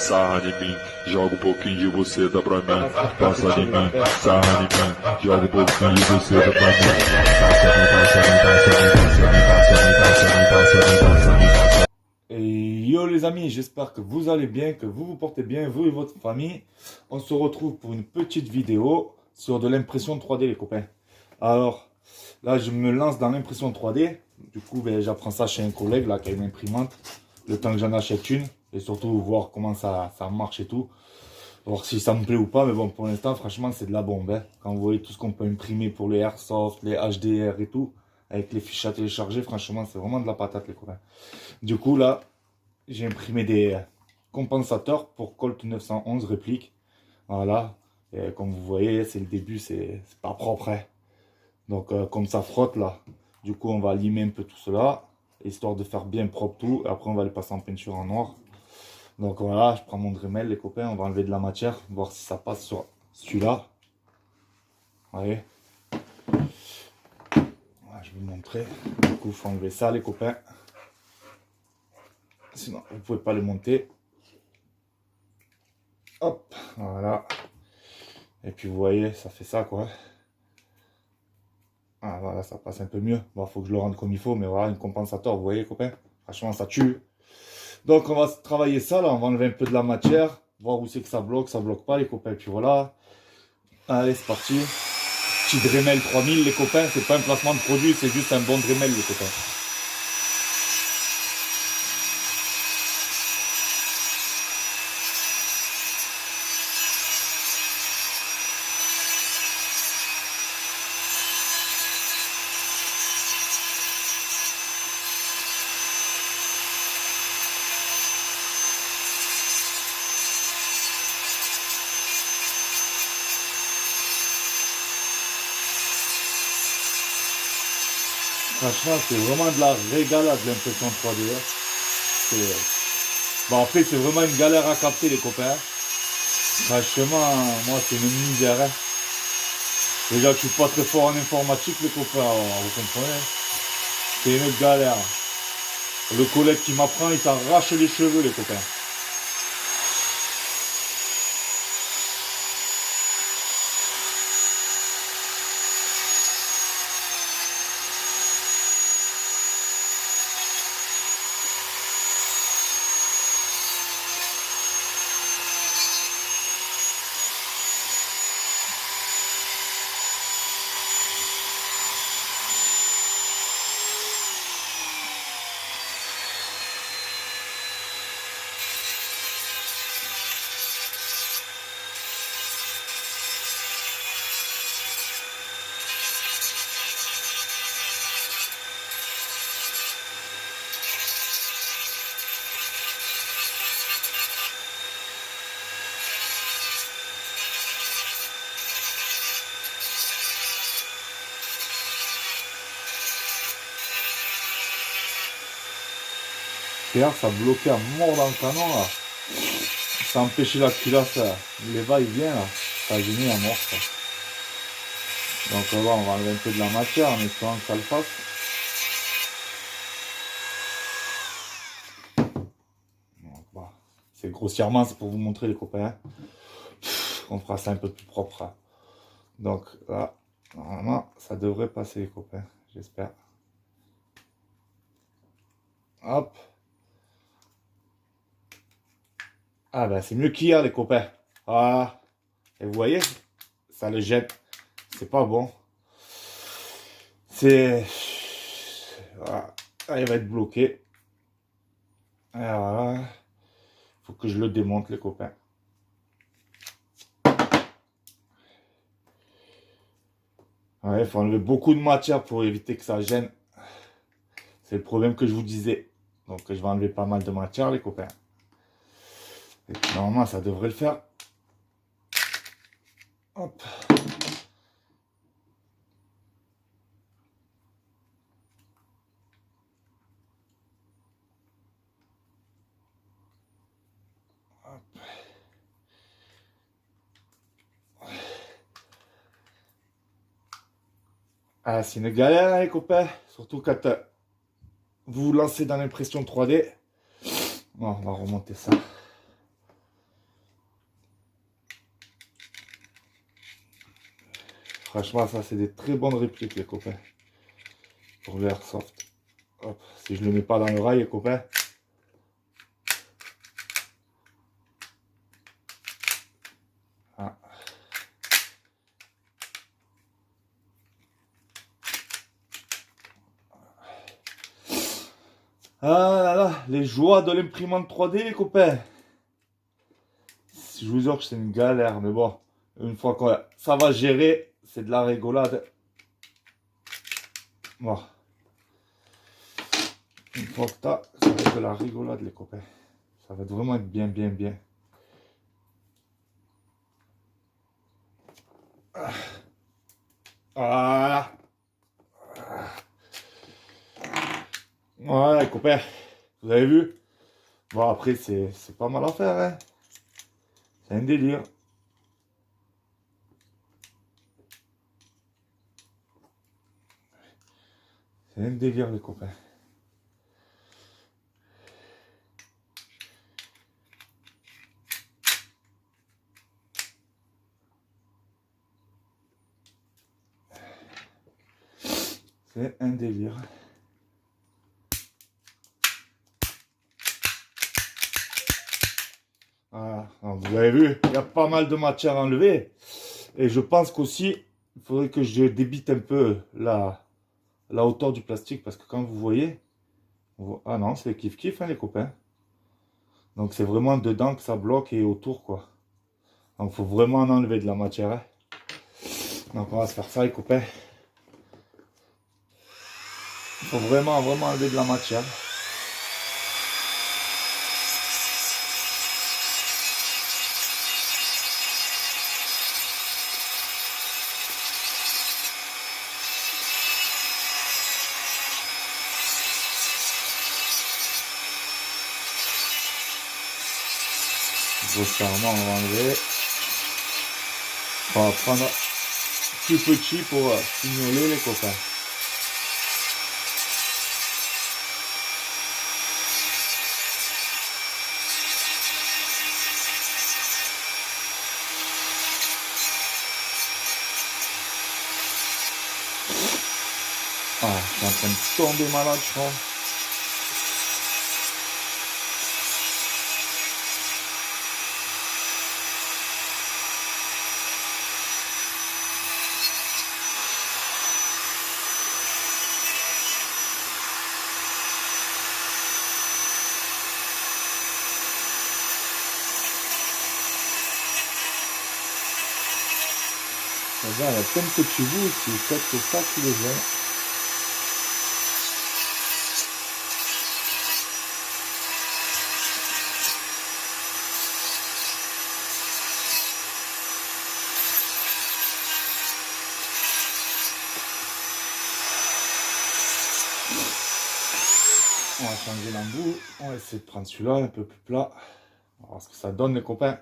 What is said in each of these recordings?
sarra em mim, joga um pouquinho de você, dá pra mim, passa em mim, sarra em mim, joga um pouquinho de você, dá pra mim, passa em mim, passa em mim, passa em mim, passa em mim, passa em mim, passa em mim, passa em mim, passa em mim. Et yo les amis, j'espère que vous allez bien, que vous vous portez bien, vous et votre famille. On se retrouve pour une petite vidéo sur de l'impression 3D les copains. Alors, là je me lance dans l'impression 3D. Du coup, j'apprends ça chez un collègue là qui a une imprimante. Le temps que j'en achète une. Et surtout voir comment ça marche et tout. Voir si ça me plaît ou pas. Mais bon, pour l'instant, franchement, c'est de la bombe. Hein. Quand vous voyez tout ce qu'on peut imprimer pour les airsoft, les HDR et tout. Avec les fiches à télécharger, franchement, c'est vraiment de la patate les copains. Du coup, là, j'ai imprimé des compensateurs pour Colt 911 réplique. Voilà. Et comme vous voyez, c'est le début, c'est pas propre. Hein. Donc, comme ça frotte là. Du coup, on va limer un peu tout cela. Histoire de faire bien propre tout. Et après, on va le passer en peinture en noir. Donc voilà, je prends mon Dremel, les copains. On va enlever de la matière. Voir si ça passe sur celui-là. Vous voyez. Je vais vous montrer. Du coup, il faut enlever ça, les copains. Sinon, vous ne pouvez pas le monter. Hop, voilà. Et puis, vous voyez, ça fait ça, quoi. Ah, voilà, ça passe un peu mieux. Bon, faut que je le rende comme il faut, mais voilà, un compensateur, vous voyez, les copains. Franchement, ça tue. Donc, on va travailler ça, là. On va enlever un peu de la matière. Voir où c'est que ça bloque pas, les copains. Et puis, voilà. Allez, c'est parti. Petit Dremel 3000 les copains, c'est pas un placement de produit, c'est juste un bon Dremel les copains. Franchement, c'est vraiment de la régalade l'impression 3D. Bon, après, c'est vraiment une galère à capter, les copains. Franchement, moi, c'est une misère. Hein. Déjà, je suis pas très fort en informatique, les copains, alors, vous comprenez. C'est une galère. Le collègue qui m'apprend, il s'arrache les cheveux, les copains. Hier, ça bloquait à mort dans le canon là. Ça empêchait la culasse, les va-et-vient là. Ça a gêné à mort ça. Donc là, on va enlever un peu de la matière en espérant que ça le fasse. Bah, c'est grossièrement, c'est pour vous montrer les copains. On fera ça un peu plus propre. Hein. Donc là, normalement, ça devrait passer les copains, j'espère. Hop. Ah ben c'est mieux qu'hier les copains. Ah. Et vous voyez, ça le jette. C'est pas bon. C'est... Voilà. Ah, il va être bloqué. Et voilà. Faut que je le démonte les copains. Ouais, il faut enlever beaucoup de matière pour éviter que ça gêne. C'est le problème que je vous disais. Donc je vais enlever pas mal de matière les copains. Et puis, normalement ça devrait le faire. Hop. Hop. Ah, c'est une galère hein, les copains. Surtout quand vous vous lancez dans l'impression 3D. Bon, on va remonter ça. Franchement, ça, c'est des très bonnes répliques, les copains. Pour le airsoft. Hop. Si je le mets pas dans le rail, les copains. Ah. Ah là là, les joies de l'imprimante 3D, les copains. Je vous jure que c'est une galère, mais bon, une fois que ça va gérer, c'est de la rigolade. Bon. Une fois que t'as, ça va être de la rigolade, les copains. Ça va vraiment être bien, bien, bien. Voilà. Voilà, les copains. Vous avez vu? Bon, après, c'est pas mal à faire, hein. C'est un délire. C'est un délire, les copains. C'est un délire. Voilà. Alors, vous avez vu, il y a pas mal de matière à enlever. Et je pense qu'aussi, il faudrait que je débite un peu la hauteur du plastique. Parce que quand vous voyez... Ah non, c'est kiff-kiff, hein, les copains. Donc c'est vraiment dedans que ça bloque et autour, quoi. Donc il faut vraiment en enlever de la matière, hein. Donc on va se faire ça, les copains. Il faut vraiment enlever de la matière. Grossièrement, on va enlever. On va prendre plus petit pour signaler, les copains. Ah, je suis en train de tomber malade, je crois. Regarde, il y a plein de petits bouts ici, peut-être que c'est ça qui les gêne. On va changer l'embout. On va essayer de prendre celui-là un peu plus plat. On va voir ce que ça donne, les copains.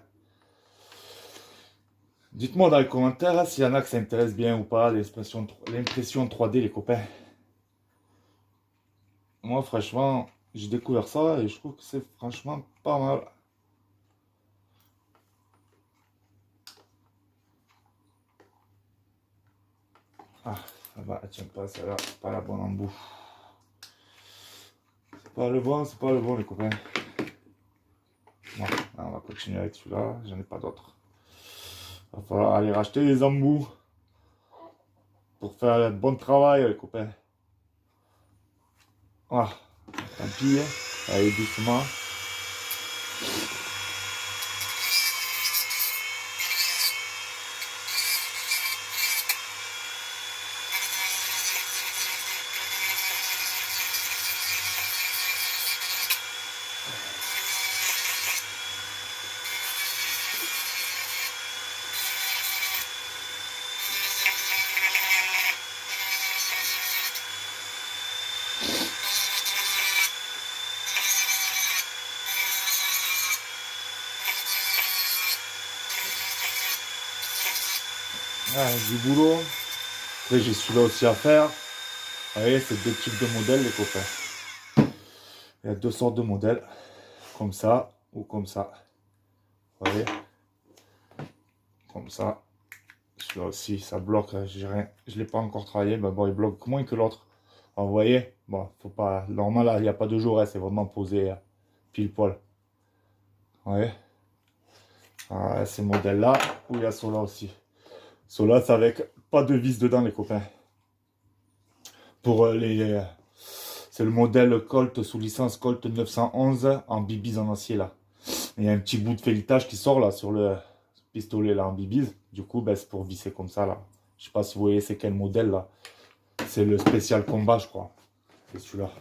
Dites-moi dans les commentaires hein, s'il y en a que ça intéresse bien ou pas, l'impression 3D, les copains. Moi, franchement, j'ai découvert ça et je trouve que c'est franchement pas mal. Ah, ça va, elle tient pas, celle-là, pas la bonne embout. C'est pas le bon, les copains. Bon, on va continuer avec celui-là, j'en ai pas d'autres. Il va falloir aller racheter des embouts pour faire le bon travail, les copains. Ah, tant pis, hein. Allez doucement. Ah, du boulot. Après, j'ai celui-là aussi à faire. Vous voyez, c'est deux types de modèles, les copains. Il y a deux sortes de modèles. Comme ça ou comme ça. Vous voyez? Comme ça. Celui-là aussi, ça bloque. Je l'ai pas encore travaillé. Mais bon, il bloque moins que l'autre. Vous voyez, bon, faut pas. Normal, là, il n'y a pas de jour. Hein, c'est vraiment posé pile poil. Ouais. Ah, ces modèles-là. Ou il y a ceux-là aussi. Ceux-là, c'est avec pas de vis dedans, les copains. Pour c'est le modèle Colt sous licence Colt 911 en bibise en acier là. Il y a un petit bout de filetage qui sort là sur le pistolet là en bibise. Du coup, ben, c'est pour visser comme ça là. Je sais pas si vous voyez c'est quel modèle là. C'est le spécial combat, je crois. C'est celui-là.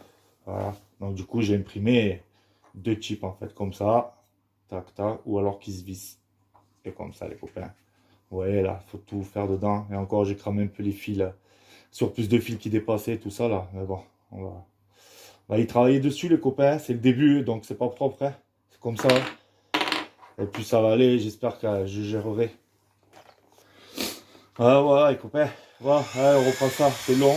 Voilà. Donc du coup, j'ai imprimé deux types en fait comme ça. Tac tac. Ou alors qui se vissent. Et comme ça les copains. Vous voyez là, faut tout faire dedans. Et encore, j'ai cramé un peu les fils. Sur plus de fils qui dépassaient, tout ça là. Mais bon, on va y travailler dessus les copains. C'est le début, donc c'est pas propre. Hein. C'est comme ça. Et puis ça va aller, j'espère que je gérerai. Voilà les copains. Voilà, allez, on reprend ça, c'est long.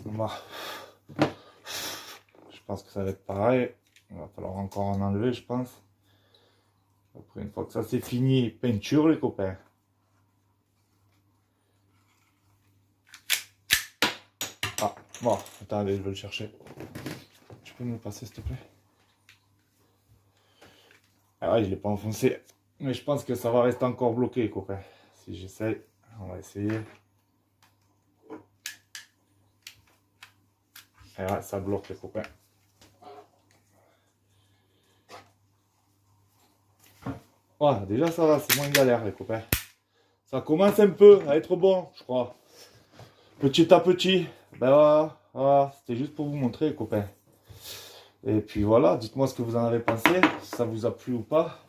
Bon. Je pense que ça va être pareil. Il va falloir encore en enlever, je pense. Après, une fois que ça c'est fini, peinture les copains. Ah, bon, attendez, je vais le chercher. Tu peux me le passer s'il te plaît? Ah ouais, je l'ai pas enfoncé. Mais je pense que ça va rester encore bloqué les copains. Si j'essaye, on va essayer. Et ouais, ça bloque les copains. Voilà, déjà ça va, c'est moins galère les copains. Ça commence un peu à être bon, je crois. Petit à petit. Ben voilà, voilà. C'était juste pour vous montrer les copains. Et puis voilà, dites-moi ce que vous en avez pensé, si ça vous a plu ou pas.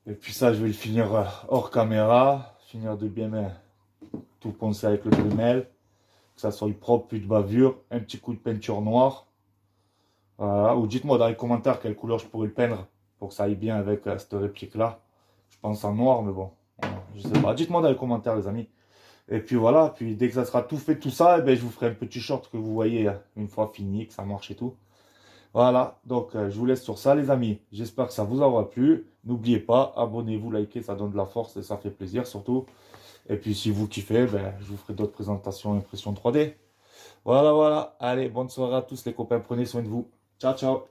Et puis ça, je vais le finir hors caméra, finir de bien tout poncer avec le Dremel, que ça soit propre, plus de bavure, un petit coup de peinture noire. Voilà. Ou dites-moi dans les commentaires quelle couleur je pourrais le peindre pour que ça aille bien avec cette réplique là. Je pense en noir, mais bon, je sais pas. Dites-moi dans les commentaires les amis. Et puis voilà, puis dès que ça sera tout fait, tout ça, eh ben, je vous ferai un petit short que vous voyez une fois fini, que ça marche et tout. Voilà, donc je vous laisse sur ça les amis. J'espère que ça vous aura plu. N'oubliez pas, abonnez-vous, likez, ça donne de la force et ça fait plaisir surtout. Et puis si vous kiffez, ben, je vous ferai d'autres présentations impression 3D. Voilà, voilà. Allez, bonne soirée à tous les copains, prenez soin de vous. Ciao, ciao.